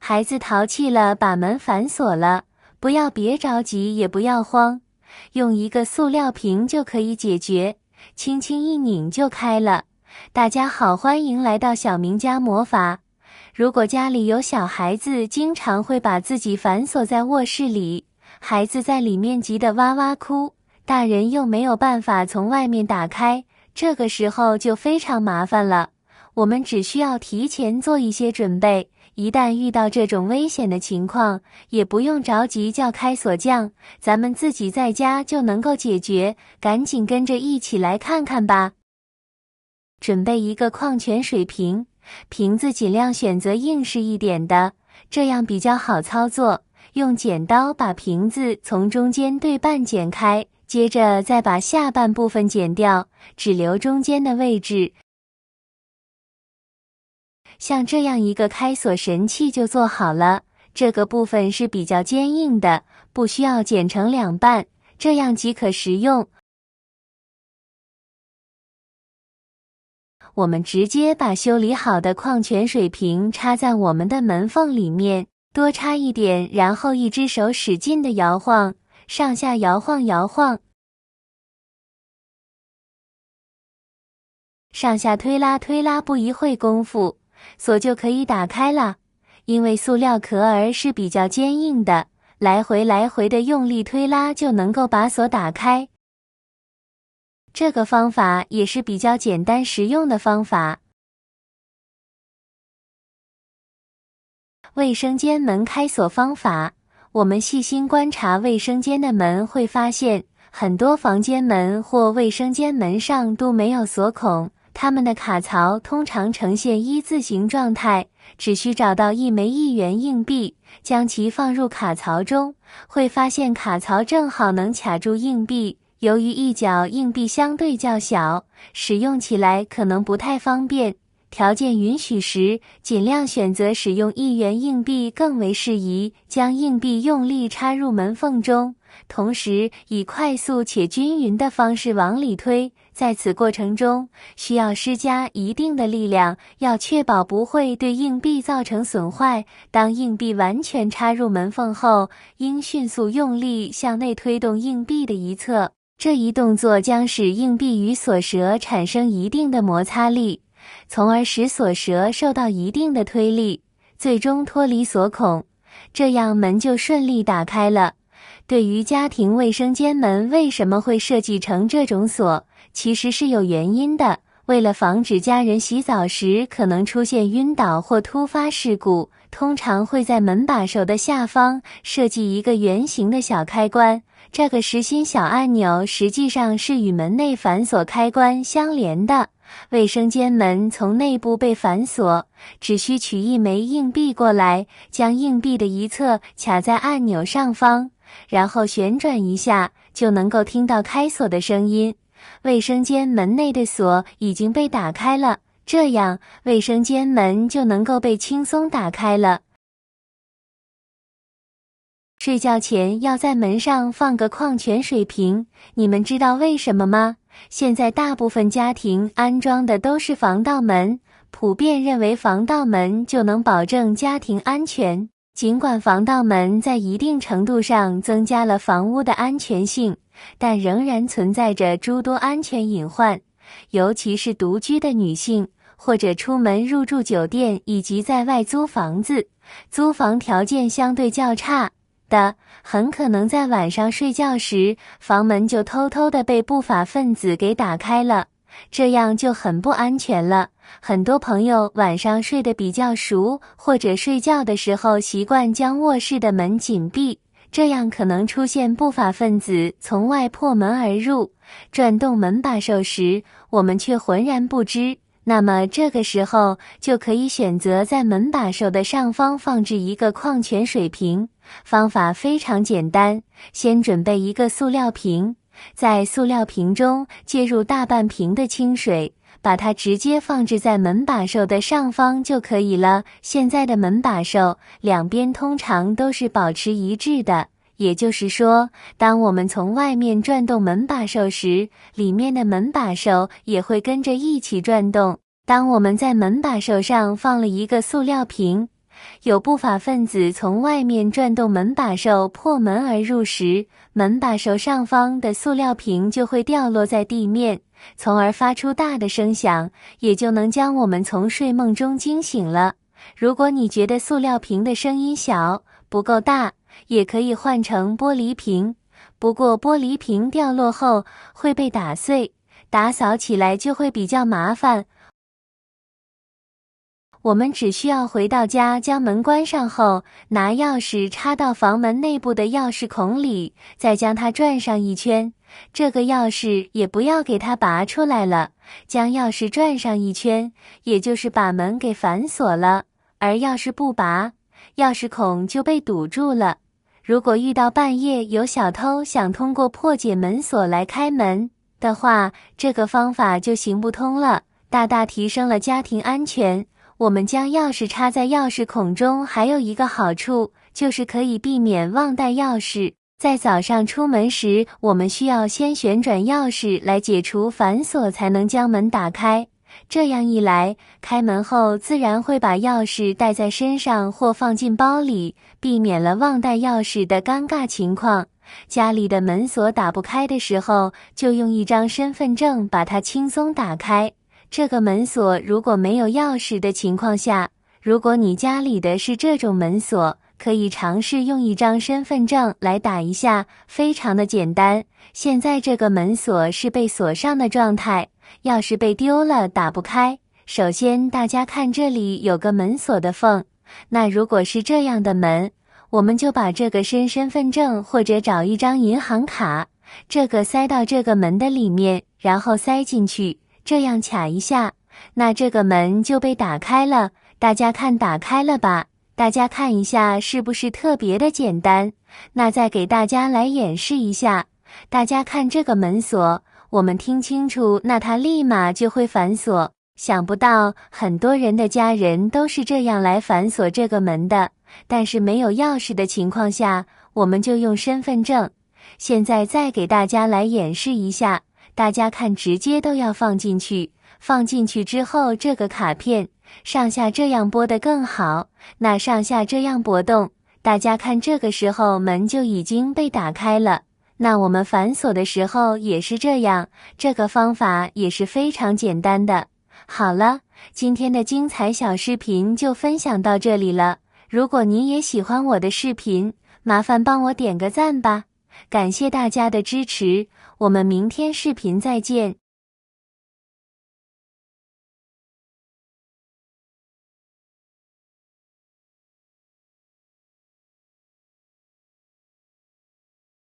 孩子淘气了，把门反锁了，别着急，也不要慌，用一个塑料瓶就可以解决，轻轻一拧就开了。大家好，欢迎来到小明家魔法。如果家里有小孩子，经常会把自己反锁在卧室里，孩子在里面急得哇哇哭，大人又没有办法从外面打开，这个时候就非常麻烦了。我们只需要提前做一些准备，一旦遇到这种危险的情况，也不用着急叫开锁匠，咱们自己在家就能够解决，赶紧跟着一起来看看吧。准备一个矿泉水瓶，瓶子尽量选择硬实一点的，这样比较好操作。用剪刀把瓶子从中间对半剪开，接着再把下半部分剪掉，只留中间的位置。像这样一个开锁神器就做好了，这个部分是比较坚硬的，不需要剪成两半，这样即可食用。我们直接把修理好的矿泉水瓶插在我们的门缝里面，多插一点，然后一只手使劲地摇晃，上下摇晃摇晃，上下推拉推拉，不一会功夫，锁就可以打开了。因为塑料壳儿是比较坚硬的，来回的用力推拉就能够把锁打开。这个方法也是比较简单实用的方法。卫生间门开锁方法，我们细心观察卫生间的门，会发现很多房间门或卫生间门上都没有锁孔，它们的卡槽通常呈现一字形状态，只需找到一枚1元硬币，将其放入卡槽中，会发现卡槽正好能卡住硬币。由于一角硬币相对较小，使用起来可能不太方便，条件允许时，尽量选择使用1元硬币更为适宜，将硬币用力插入门缝中，同时以快速且均匀的方式往里推，在此过程中需要施加一定的力量，要确保不会对硬币造成损坏。当硬币完全插入门缝后，应迅速用力向内推动硬币的一侧，这一动作将使硬币与锁舌产生一定的摩擦力，从而使锁舌受到一定的推力，最终脱离锁孔，这样门就顺利打开了。对于家庭卫生间门为什么会设计成这种锁，其实是有原因的。为了防止家人洗澡时可能出现晕倒或突发事故，通常会在门把手的下方设计一个圆形的小开关，这个实心小按钮实际上是与门内反锁开关相连的。卫生间门从内部被反锁，只需取一枚硬币过来，将硬币的一侧卡在按钮上方，然后旋转一下，就能够听到开锁的声音。卫生间门内的锁已经被打开了，这样卫生间门就能够被轻松打开了。睡觉前要在门上放个矿泉水瓶，你们知道为什么吗？现在大部分家庭安装的都是防盗门，普遍认为防盗门就能保证家庭安全。尽管防盗门在一定程度上增加了房屋的安全性，但仍然存在着诸多安全隐患，尤其是独居的女性，或者出门入住酒店以及在外租房子，租房条件相对较差的，很可能在晚上睡觉时，房门就偷偷的被不法分子给打开了，这样就很不安全了。很多朋友晚上睡得比较熟，或者睡觉的时候习惯将卧室的门紧闭，这样可能出现不法分子从外破门而入，转动门把手时，我们却浑然不知。那么这个时候就可以选择在门把手的上方放置一个矿泉水瓶。方法非常简单，先准备一个塑料瓶，在塑料瓶中接入大半瓶的清水，把它直接放置在门把手的上方就可以了。现在的门把手两边通常都是保持一致的，也就是说，当我们从外面转动门把手时，里面的门把手也会跟着一起转动。当我们在门把手上放了一个塑料瓶，有不法分子从外面转动门把手破门而入时，门把手上方的塑料瓶就会掉落在地面，从而发出大的声响，也就能将我们从睡梦中惊醒了。如果你觉得塑料瓶的声音小，不够大，也可以换成玻璃瓶，不过玻璃瓶掉落后会被打碎，打扫起来就会比较麻烦。我们只需要回到家，将门关上后，拿钥匙插到房门内部的钥匙孔里，再将它转上一圈。这个钥匙也不要给它拔出来了，将钥匙转上一圈，也就是把门给反锁了。而钥匙不拔，钥匙孔就被堵住了。如果遇到半夜有小偷想通过破解门锁来开门的话，这个方法就行不通了，大大提升了家庭安全。我们将钥匙插在钥匙孔中还有一个好处，就是可以避免忘带钥匙。在早上出门时，我们需要先旋转钥匙来解除反锁，才能将门打开。这样一来，开门后自然会把钥匙带在身上或放进包里，避免了忘带钥匙的尴尬情况。家里的门锁打不开的时候，就用一张身份证把它轻松打开。这个门锁如果没有钥匙的情况下，如果你家里的是这种门锁，可以尝试用一张身份证来打一下，非常的简单。现在这个门锁是被锁上的状态，钥匙被丢了打不开。首先大家看这里有个门锁的缝，那如果是这样的门，我们就把这个身份证或者找一张银行卡，这个塞到这个门的里面，然后塞进去，这样卡一下，那这个门就被打开了。大家看打开了吧？大家看一下是不是特别的简单？那再给大家来演示一下，大家看这个门锁，我们听清楚，那它立马就会反锁。想不到很多人的家人都是这样来反锁这个门的，但是没有钥匙的情况下，我们就用身份证。现在再给大家来演示一下，大家看直接都要放进去，放进去之后，这个卡片上下这样拨得更好，那上下这样拨动，大家看这个时候门就已经被打开了。那我们反锁的时候也是这样，这个方法也是非常简单的。好了，今天的精彩小视频就分享到这里了。如果您也喜欢我的视频，麻烦帮我点个赞吧。感谢大家的支持，我们明天视频再见。